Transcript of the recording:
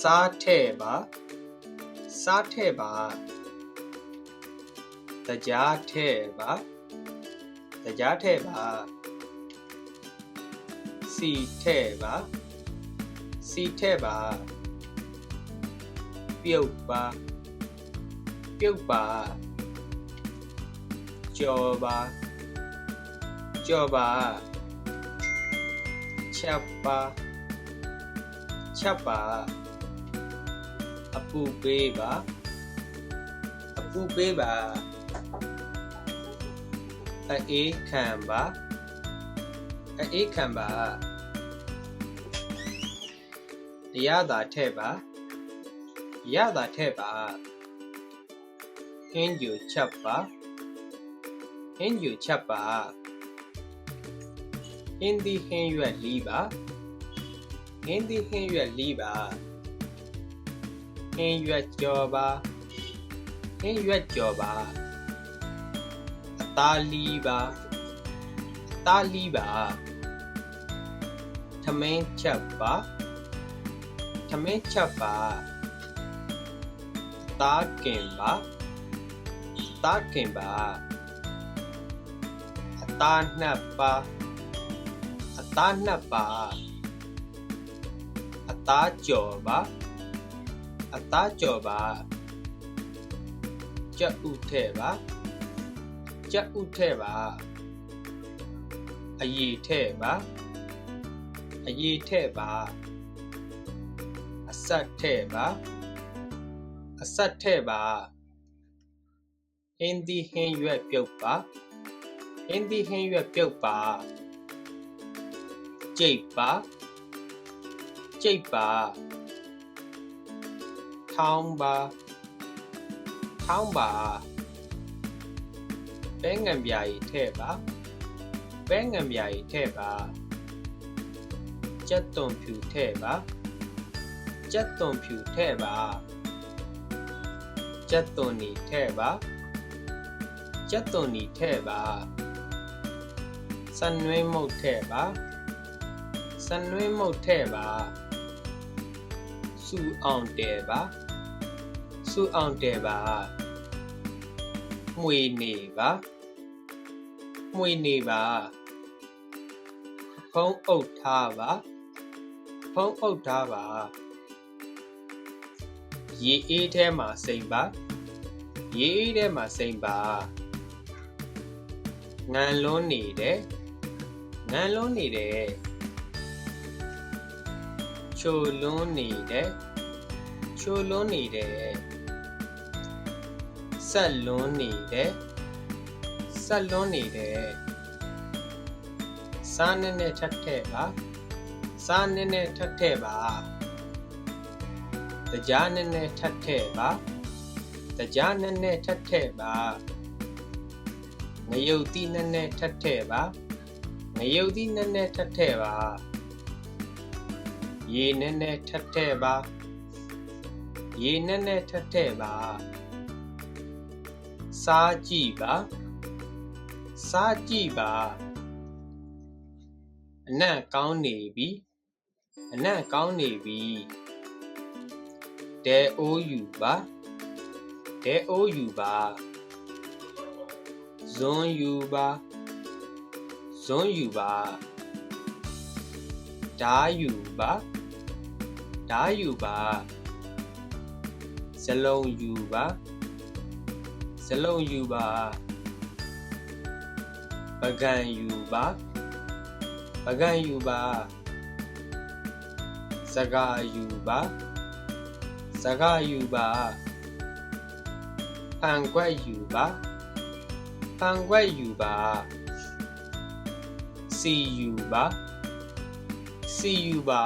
စားထဲပါစားထဲပါတရားထဲပါတရားထဲပါစီထဲပါစီထဲပါပြုတ်ပါပြုတ်ပါကြော်ပါကြော်ပါချက်ပါချက်ပါအပူပေးပါအပူပေးပါအေးခံပါအေးခံပါရတာထဲပါရတာထဲပါဟင်းကျူချက်ပါဟင်းကျူချက်ပါဟင်းဒီဟင်းရွက်လီးပါဟင်းဒီဟင်းရွက်လီးပါဟင်းရွက်ကြော်ပါဟင်းရွက်ကြော်ပါအသားလီးပါအသားလီးပါထမင်းချက်ပါထမင်းချက်ပါအသားကင်ပါအသားကင်ပါအသားနှပ်ပါအသားနှပ်ပါအသားကြော်ပါအသားကြော်ပါကြက်ဥထဲပါကြက်ဥထဲပါအရည်ထဲပါအရည်ထဲပါအဆက်ထဲပါအဆက်ထဲပါဟင်းဒီဟင်းရွက်ပြုတ်ပါဟင်းဒီဟင်းရွက်ပြုတ်ပါကြိတ်ပါကြိတ်ပါထောင်းပါထောင်းပါပဲငံပြာကြီးထဲပါပဲငံပြာကြီးထဲပါကြက်သွန်ဖြူထဲပါကြက်သွန်ဖြူထဲပါကြက်သွန်နီထဲပါကြက်သွန်နီထဲပါစံနွေးမုတ်ထဲပါစံနွေးမုတ်ထဲပါစူအောင်တဲပါစူအောင်တဲပါမွေနေပါမွေနေပါဖုံးအုပ်ထားပါဖုံးအုပ်ထားပါရေအေးထဲမှာစိမ်ပါရေအေးထဲမှာစိမ်ပါငန်လွန်းနေတယ်ငန်လွန်းနေတယ်ချိုလွန်းနေတယ်ချိုလွန်းနေတယ်ဆက်လွန်းနေတယ်ဆက်လွန်းနေတယ်စားနဲ့နဲ့ထက်ထဲပါစားနဲ့နဲ့ထက်ထဲပါတရားနဲ့နဲ့ထက်ထဲပါတရားနဲ့နဲ့ထက်ထဲပါငရုတ်တိနဲ့နဲ့ထက်ထဲပါငရုတ်တိနဲ့နဲ့ထက်ထဲပါရေနဲ့နဲ့ထက်ထဲပါရေနဲ့နဲ့ထက်ထဲပါစားကြည့်ပါစားကြည့်ပါအနံ့ကောင်းနေပြီအနံ့ကောင်းနေပြီဒဲအိုးယူပါဒဲအိုးယူပါဇွန်းယူပါဇွန်းယူပါဓာယူပါဓာယူပါဇလုံးယူပါဇလုံးယူပါပကံယူပါပကံယူပါစကားယူပါစကားယူပါဖန်ခွက်ယူပါဖန်ခွက်ယူပါစီယူပါစီယူပါ